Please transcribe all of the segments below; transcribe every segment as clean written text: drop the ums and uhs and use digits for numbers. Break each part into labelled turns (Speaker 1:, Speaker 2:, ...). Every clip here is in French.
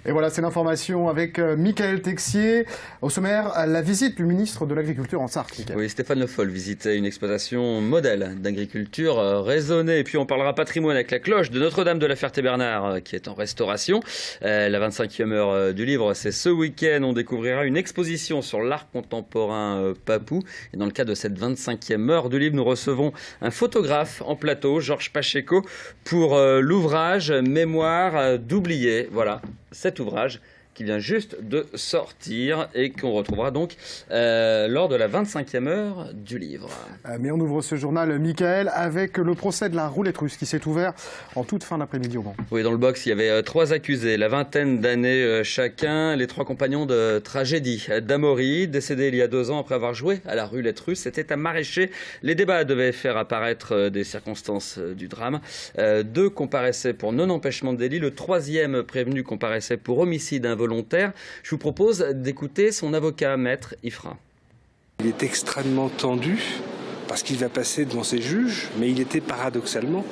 Speaker 1: Et voilà, c'est l'information avec Michael Texier. Au sommaire, la visite du ministre de l'Agriculture en Sarthe.
Speaker 2: Oui, Stéphane Le Foll visitait une exploitation modèle d'agriculture raisonnée. Et puis on parlera patrimoine avec la cloche de Notre-Dame de la Ferté-Bernard qui est en restauration. La 25e heure du livre, c'est ce week-end. On découvrira une exposition sur l'art contemporain papou. Et dans le cadre de cette 25e heure du livre, nous recevons un photographe en plateau, Georges Pacheco, pour l'ouvrage Mémoire d'oublier. Voilà, cet ouvrage qui vient juste de sortir et qu'on retrouvera donc lors de la 25e heure du livre.
Speaker 1: Mais on ouvre ce journal, Michael, avec le procès de la roulette russe qui s'est ouvert en toute fin d'après-midi au Mans.
Speaker 2: Oui, dans le box, il y avait 3 accusés, la vingtaine d'années chacun, les 3 compagnons de tragédie. D'Amaury, décédé il y a 2 ans après avoir joué à la roulette russe, c'était à Maraîcher. Les débats devaient faire apparaître des circonstances du drame. 2 comparaissaient pour non-empêchement de délit, le 3e prévenu comparaissait pour homicide involontaire. Je vous propose d'écouter son avocat, maître Ifra.
Speaker 3: Il est extrêmement tendu parce qu'il va passer devant ses juges, mais il était paradoxalement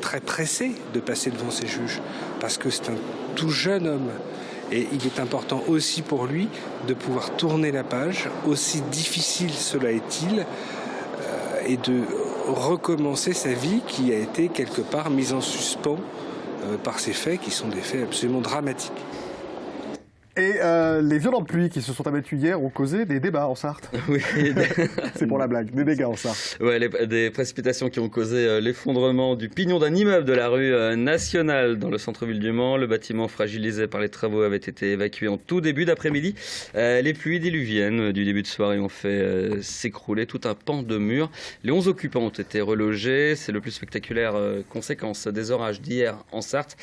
Speaker 3: très pressé de passer devant ses juges parce que c'est un tout jeune homme. Et il est important aussi pour lui de pouvoir tourner la page, aussi difficile cela est-il, et de recommencer sa vie qui a été quelque part mise en suspens par ces faits qui sont des faits absolument dramatiques.
Speaker 1: Et les violentes pluies qui se sont abattues hier ont causé des débats en Sarthe.
Speaker 2: Oui.
Speaker 1: C'est pour la blague, des dégâts en Sarthe.
Speaker 2: Ouais, des précipitations qui ont causé l'effondrement du pignon d'un immeuble de la rue Nationale dans le centre-ville du Mans. Le bâtiment fragilisé par les travaux avait été évacué en tout début d'après-midi. Les pluies diluviennes du début de soirée ont fait s'écrouler tout un pan de mur. Les 11 occupants ont été relogés. C'est le plus spectaculaire conséquence des orages d'hier en Sarthe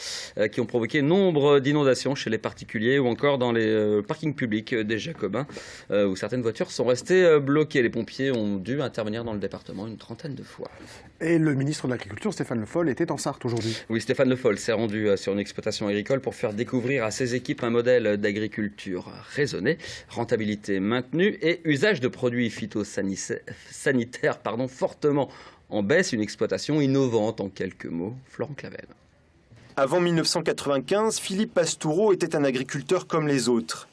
Speaker 2: qui ont provoqué nombre d'inondations chez les particuliers ou encore dans les parkings publics des Jacobins où certaines voitures sont restées bloquées. Les pompiers ont dû intervenir dans le département une 30aine de fois.
Speaker 1: Et le ministre de l'Agriculture, Stéphane Le Foll, était en Sarthe aujourd'hui.
Speaker 2: Oui, Stéphane Le Foll s'est rendu sur une exploitation agricole pour faire découvrir à ses équipes un modèle d'agriculture raisonnée, rentabilité maintenue et usage de produits phytosanitaires fortement en baisse. Une exploitation innovante en quelques mots. Florent Clavel.
Speaker 4: Avant 1995, Philippe Pastoureau était un agriculteur comme les autres.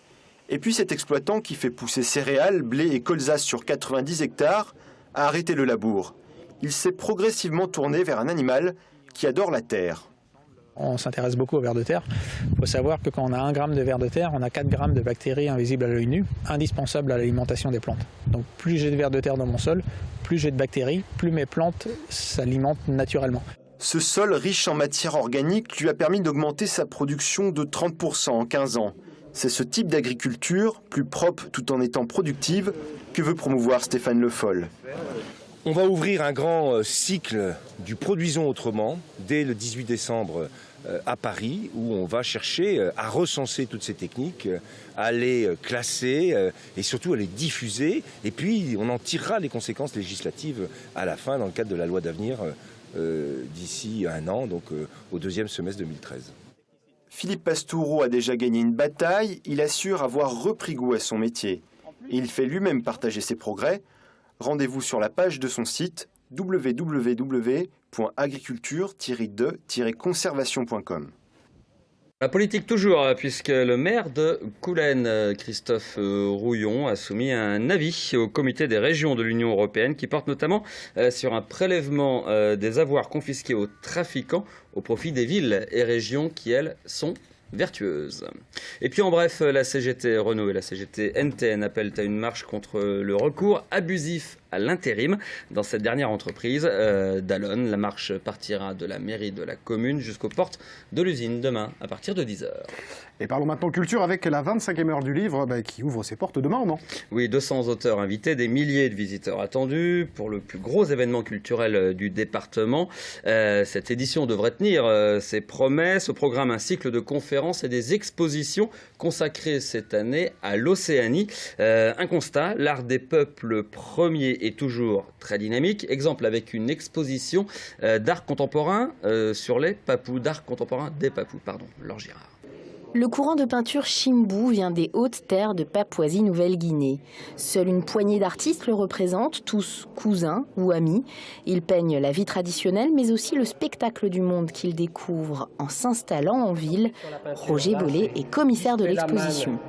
Speaker 4: Et puis cet exploitant qui fait pousser céréales, blé et colza sur 90 hectares a arrêté le labour. Il s'est progressivement tourné vers un animal qui adore la terre.
Speaker 5: On s'intéresse beaucoup aux vers de terre. Il faut savoir que quand on a 1 gramme de vers de terre, on a 4 grammes de bactéries invisibles à l'œil nu, indispensables à l'alimentation des plantes. Donc plus j'ai de vers de terre dans mon sol, plus j'ai de bactéries, plus mes plantes s'alimentent naturellement.
Speaker 4: Ce sol riche en matière organique lui a permis d'augmenter sa production de 30% en 15 ans. C'est ce type d'agriculture, plus propre tout en étant productive, que veut promouvoir Stéphane Le Foll.
Speaker 6: On va ouvrir un grand cycle du Produisons autrement dès le 18 décembre à Paris, où on va chercher à recenser toutes ces techniques, à les classer et surtout à les diffuser. Et puis on en tirera les conséquences législatives à la fin dans le cadre de la loi d'avenir d'ici 1 an, donc au 2e semestre 2013.
Speaker 4: Philippe Pastoureau a déjà gagné une bataille, il assure avoir repris goût à son métier. Et il fait lui-même partager ses progrès. Rendez-vous sur la page de son site www.agriculture-de-conservation.com.
Speaker 2: La politique toujours, puisque le maire de Coulennes, Christophe Rouillon, a soumis un avis au comité des régions de l'Union européenne qui porte notamment sur un prélèvement des avoirs confisqués aux trafiquants au profit des villes et régions qui, elles, sont vertueuse. Et puis en bref, la CGT Renault et la CGT NTN appellent à une marche contre le recours abusif à l'intérim dans cette dernière entreprise d'Allonnes. La marche partira de la mairie de la commune jusqu'aux portes de l'usine demain à partir de 10h.
Speaker 1: Et parlons maintenant culture avec la 25e heure du livre qui ouvre ses portes demain au Mans.
Speaker 2: Oui, 200 auteurs invités, des milliers de visiteurs attendus pour le plus gros événement culturel du département. Cette édition devrait tenir ses promesses. Au programme, un cycle de conférences et des expositions consacrées cette année à l'Océanie. Un constat, l'art des peuples premiers est toujours très dynamique. Exemple avec une exposition d'art contemporain sur les papous, d'art contemporain des papous, Laure Girard.
Speaker 7: Le courant de peinture Chimbu vient des hautes terres de Papouasie-Nouvelle-Guinée. Seule une poignée d'artistes le représentent, tous cousins ou amis. Ils peignent la vie traditionnelle, mais aussi le spectacle du monde qu'ils découvrent en s'installant en ville. Roger Bollet est commissaire de l'exposition.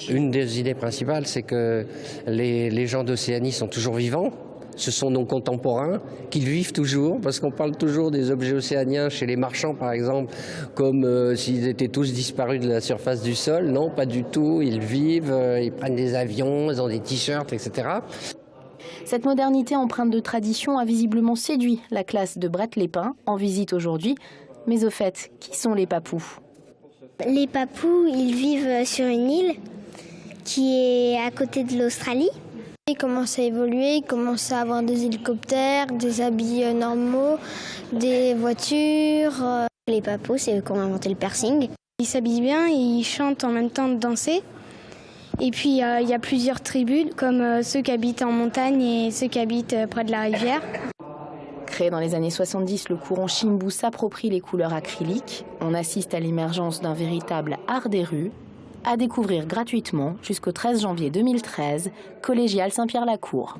Speaker 8: Une des idées principales, c'est que les gens d'Océanie sont toujours vivants. Ce sont nos contemporains, qu'ils vivent toujours, parce qu'on parle toujours des objets océaniens chez les marchands, par exemple, comme s'ils étaient tous disparus de la surface du sol. Non, pas du tout. Ils vivent, ils prennent des avions, ils ont des t-shirts, etc.
Speaker 7: Cette modernité empreinte de tradition a visiblement séduit la classe de Brett-les-Pins, en visite aujourd'hui. Mais au fait, qui sont les Papous ?
Speaker 9: Les Papous, ils vivent sur une île qui est à côté de l'Australie. Ils commencent à évoluer, ils commencent à avoir des hélicoptères, des habits normaux, des voitures. Les Papous, c'est eux qui ont inventé le piercing.
Speaker 10: Ils s'habillent bien, ils chantent en même temps de danser. Et puis il y a plusieurs tribus, comme ceux qui habitent en montagne et ceux qui habitent près de la rivière.
Speaker 7: Créé dans les années 70, le courant Chimbu s'approprie les couleurs acryliques. On assiste à l'émergence d'un véritable art des rues, à découvrir gratuitement jusqu'au 13 janvier 2013, collégial Saint-Pierre-la-Cour.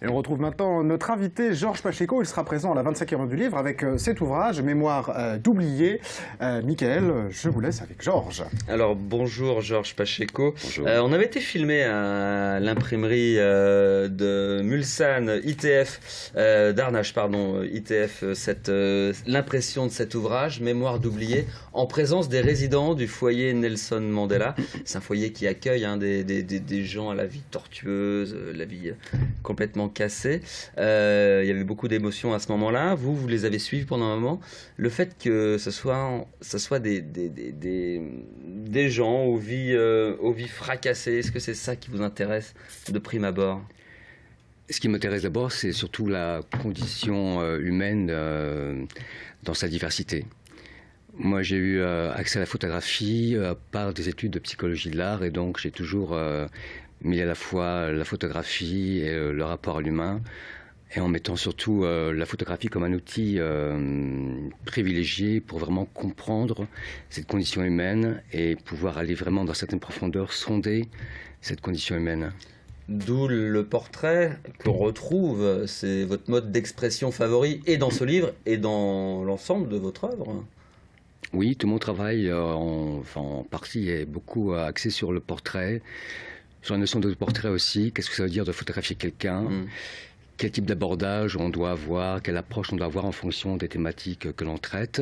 Speaker 1: Et on retrouve maintenant notre invité Georges Pacheco. Il sera présent à la 25e du livre avec cet ouvrage, Mémoire d'oublié. Michael, je vous laisse avec Georges.
Speaker 2: Alors bonjour Georges Pacheco.
Speaker 11: Bonjour.
Speaker 2: On avait été filmé à l'imprimerie de Mulsanne, ITF, d'Arnage, pardon, ITF, l'impression de cet ouvrage, Mémoire d'oublié, en présence des résidents du foyer Nelson Mandela. C'est un foyer qui accueille des gens à la vie tortueuse, la vie complètement cassée. Il y avait beaucoup d'émotions à ce moment-là. Vous les avez suivis pendant un moment. Le fait que ce soit des gens aux vies fracassées, est-ce que c'est ça qui vous intéresse de prime abord ?
Speaker 11: Ce qui m'intéresse d'abord, c'est surtout la condition humaine dans sa diversité. Moi, j'ai eu accès à la photographie par des études de psychologie de l'art, et donc j'ai toujours mis à la fois la photographie et le rapport à l'humain, et en mettant surtout la photographie comme un outil privilégié pour vraiment comprendre cette condition humaine et pouvoir aller vraiment dans certaines profondeurs, sonder cette condition humaine.
Speaker 2: D'où le portrait qu'on retrouve, c'est votre mode d'expression favori, et dans ce livre, et dans l'ensemble de votre œuvre.
Speaker 11: Oui, tout mon travail, en partie, est beaucoup axé sur le portrait, sur la notion de portrait aussi. Qu'est-ce que ça veut dire de photographier quelqu'un ? Quel type d'abordage on doit avoir, quelle approche on doit avoir en fonction des thématiques que l'on traite.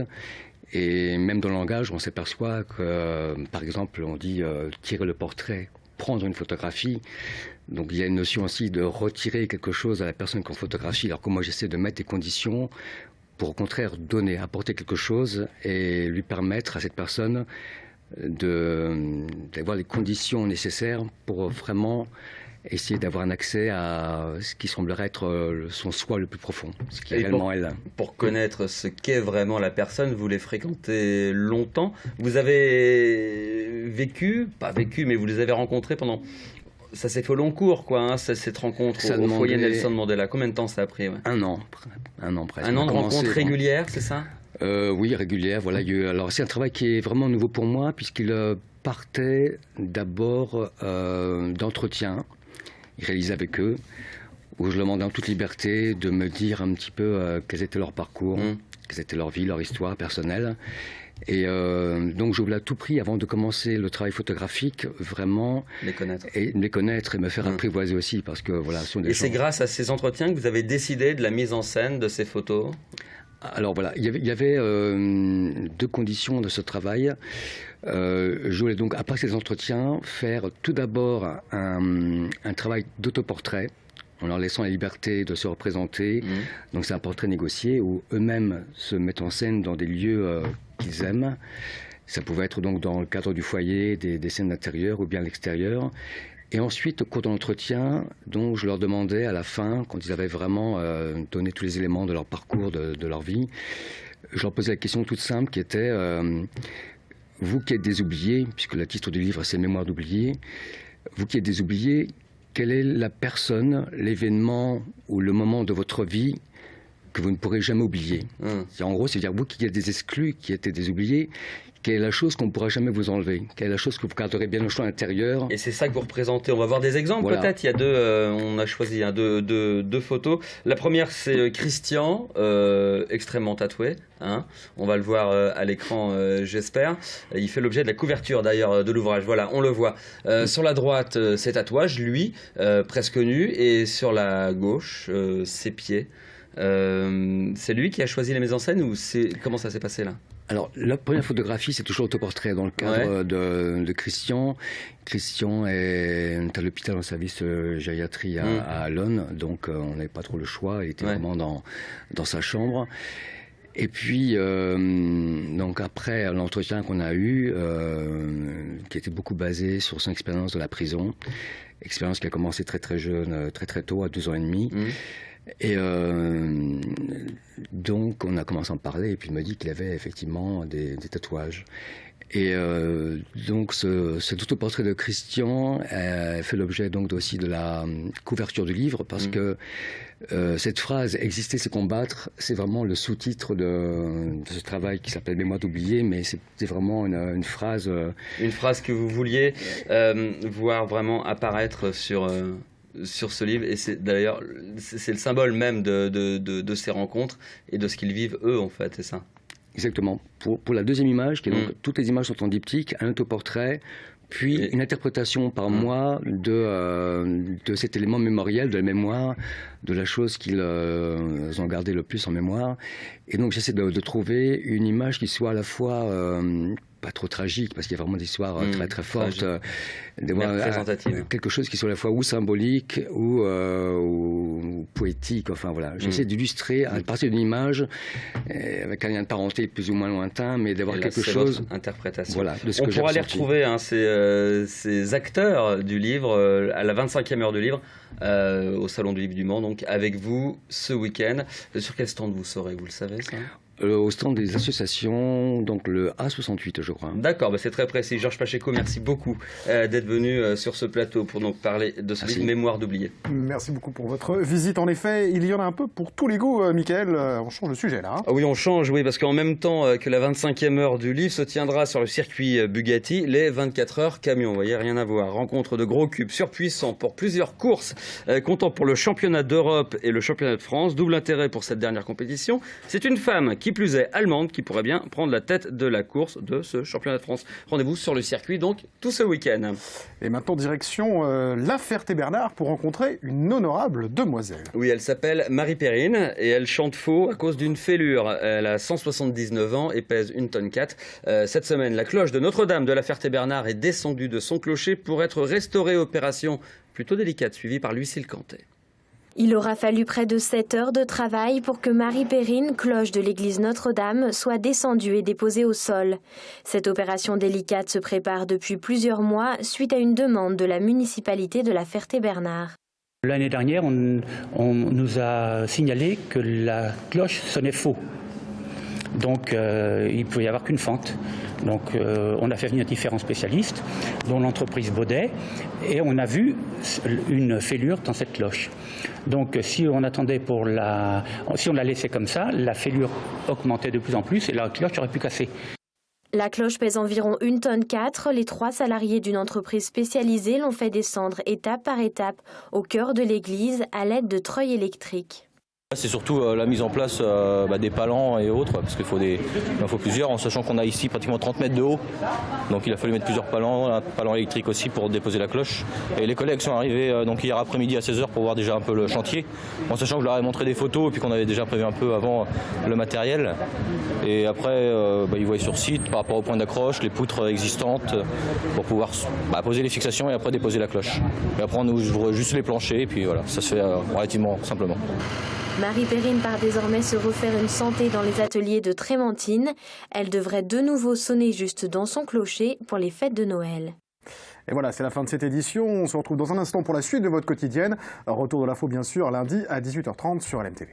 Speaker 11: Et même dans le langage, on s'aperçoit que, par exemple, on dit tirer le portrait, prendre une photographie. Donc il y a une notion aussi de retirer quelque chose à la personne qu'on photographie, alors que moi j'essaie de mettre des conditions pour au contraire donner, apporter quelque chose et lui permettre à cette personne d'avoir les conditions nécessaires pour vraiment essayer d'avoir un accès à ce qui semblerait être son soi le plus profond, ce qui est réellement elle.
Speaker 2: Pour connaître ce qu'est vraiment la personne, vous les fréquentez longtemps. Vous avez mais vous les avez rencontrés pendant... Ça s'est fait au long cours, quoi, hein, cette rencontre au foyer Nelson Mandela. Combien de temps ça a pris ?
Speaker 11: Un an presque.
Speaker 2: Un an de rencontres régulières, c'est ça ?
Speaker 11: Oui, régulière. Voilà. Alors c'est un travail qui est vraiment nouveau pour moi, puisqu'il partait d'abord d'entretiens réalisés avec eux, où je leur demandais en toute liberté de me dire un petit peu quels étaient leurs parcours, quelles étaient leur vie, leur histoire personnelle. Et donc je voulais à tout prix, avant de commencer le travail photographique, vraiment les connaître et me faire apprivoiser aussi, parce que voilà, ce sont des gens...
Speaker 2: c'est grâce à ces entretiens que vous avez décidé de la mise en scène de ces photos ?
Speaker 11: Alors voilà, il y avait deux conditions de ce travail. Je voulais donc, après ces entretiens, faire tout d'abord un travail d'autoportrait, en leur laissant la liberté de se représenter. Donc c'est un portrait négocié où eux-mêmes se mettent en scène dans des lieux qu'ils aiment. Ça pouvait être donc dans le cadre du foyer, des scènes d'intérieur ou bien à l'extérieur. Et ensuite, au cours de l'entretien, donc je leur demandais à la fin, quand ils avaient vraiment donné tous les éléments de leur parcours, de leur vie, je leur posais la question toute simple qui était vous qui êtes des oubliés, puisque le titre du livre c'est Mémoire d'oublié, vous qui êtes des oubliés, quelle est la personne, l'événement ou le moment de votre vie que vous ne pourrez jamais oublier. En gros, c'est-à-dire vous qui êtes des exclus, qui étaient des oubliés, quelle est la chose qu'on ne pourra jamais vous enlever? Quelle est la chose que vous garderez bien au chaud à l'intérieur?
Speaker 2: Et c'est ça que vous représentez. On va voir des exemples peut-être. Il y a on a choisi deux photos. La première, c'est Christian, extrêmement tatoué. On va le voir à l'écran, j'espère. Il fait l'objet de la couverture d'ailleurs de l'ouvrage. Voilà, on le voit. Sur la droite, ses tatouages, lui, presque nu. Et sur la gauche, ses pieds. C'est lui qui a choisi les mises en scène ou comment ça s'est passé là?
Speaker 11: Alors, la première photographie, c'est toujours autoportrait dans le cadre de Christian. Christian est à l'hôpital en service gériatrie à Allonne, donc on n'avait pas trop le choix, il était vraiment dans sa chambre. Et puis, donc après l'entretien qu'on a eu, qui était beaucoup basé sur son expérience de la prison, expérience qui a commencé très très jeune, très très tôt, à 2 ans et demi. Et donc on a commencé à en parler et puis il m'a dit qu'il avait effectivement des tatouages. Et donc cet autoportrait de Christian fait l'objet donc aussi de la couverture du livre parce que cette phrase « Exister, c'est combattre », c'est vraiment le sous-titre de ce travail qui s'appelle « Mémoire d'oublier », mais c'est vraiment une phrase...
Speaker 2: Une phrase que vous vouliez voir vraiment apparaître sur ce livre, et c'est d'ailleurs le symbole même de ces rencontres et de ce qu'ils vivent eux en fait, c'est ça?
Speaker 11: Exactement. Pour la deuxième image, qui est donc, toutes les images sont en diptyque, un autoportrait, puis une interprétation par moi de cet élément mémoriel, de la mémoire, de la chose qu'ils ont gardé le plus en mémoire. Et donc j'essaie de trouver une image qui soit à la fois pas trop tragique, parce qu'il y a vraiment des histoires très très fortes, quelque chose qui soit à la fois ou symbolique ou poétique, enfin voilà. J'essaie d'illustrer à partir d'une image, avec un lien de parenté plus ou moins lointain, mais d'avoir quelque chose...
Speaker 2: Votre interprétation.
Speaker 11: Voilà, de ce
Speaker 2: on
Speaker 11: que
Speaker 2: pourra les retrouver, ces acteurs du livre, à la 25e heure du livre, au Salon du Livre du Mans, donc avec vous ce week-end. Sur quel stand vous serez, vous le savez ça?
Speaker 11: Au stand des associations, donc le A68, je crois.
Speaker 2: D'accord, c'est très précis. Georges Pacheco, merci beaucoup d'être venu sur ce plateau pour donc parler de ce livre Mémoire d'oublier.
Speaker 1: Merci beaucoup pour votre visite. En effet, il y en a un peu pour tous les goûts, Mickaël. On change de sujet là.
Speaker 2: Oui, on change, parce qu'en même temps que la 25e heure du livre se tiendra sur le circuit Bugatti, les 24 heures camions. Vous voyez, rien à voir. Rencontre de gros cubes surpuissants pour plusieurs courses, comptant pour le championnat d'Europe et le championnat de France. Double intérêt pour cette dernière compétition. C'est une femme, qui plus est allemande, qui pourrait bien prendre la tête de la course de ce championnat de France. Rendez-vous sur le circuit, donc, tout ce week-end.
Speaker 1: Et maintenant, direction La Ferté-Bernard pour rencontrer une honorable demoiselle.
Speaker 2: Oui, elle s'appelle Marie Perrine et elle chante faux à cause d'une fêlure. Elle a 179 ans et pèse 1,4 tonnes. Cette semaine, la cloche de Notre-Dame de La Ferté-Bernard est descendue de son clocher pour être restaurée. Opération plutôt délicate, suivie par Lucille Cantet.
Speaker 7: Il aura fallu près de 7 heures de travail pour que Marie Perrine, cloche de l'église Notre-Dame, soit descendue et déposée au sol. Cette opération délicate se prépare depuis plusieurs mois suite à une demande de la municipalité de La Ferté-Bernard.
Speaker 12: L'année dernière, on nous a signalé que la cloche sonnait faux. Donc il ne pouvait y avoir qu'une fente. Donc on a fait venir différents spécialistes, dont l'entreprise Baudet, et on a vu une fêlure dans cette cloche. Donc si on attendait si on la laissait comme ça, la fêlure augmentait de plus en plus et la cloche aurait pu casser.
Speaker 7: La cloche pèse environ 1,4 tonnes. Les 3 salariés d'une entreprise spécialisée l'ont fait descendre étape par étape au cœur de l'église à l'aide de treuils électriques.
Speaker 13: C'est surtout la mise en place des palans et autres, parce qu'il faut plusieurs, en sachant qu'on a ici pratiquement 30 mètres de haut. Donc il a fallu mettre plusieurs palans, un palan électrique aussi pour déposer la cloche. Et les collègues sont arrivés donc hier après-midi à 16h pour voir déjà un peu le chantier, en sachant que je leur ai montré des photos et puis qu'on avait déjà prévu un peu avant le matériel. Et après, ils voyaient sur site par rapport au point d'accroche, les poutres existantes, pour pouvoir poser les fixations et après déposer la cloche. Et après on ouvre juste les planchers et puis voilà, ça se fait relativement simplement.
Speaker 7: Marie Perrine part désormais se refaire une santé dans les ateliers de Trémentine. Elle devrait de nouveau sonner juste dans son clocher pour les fêtes de Noël.
Speaker 1: Et voilà, c'est la fin de cette édition. On se retrouve dans un instant pour la suite de votre quotidienne. Retour de l'info bien sûr lundi à 18h30 sur LMTV.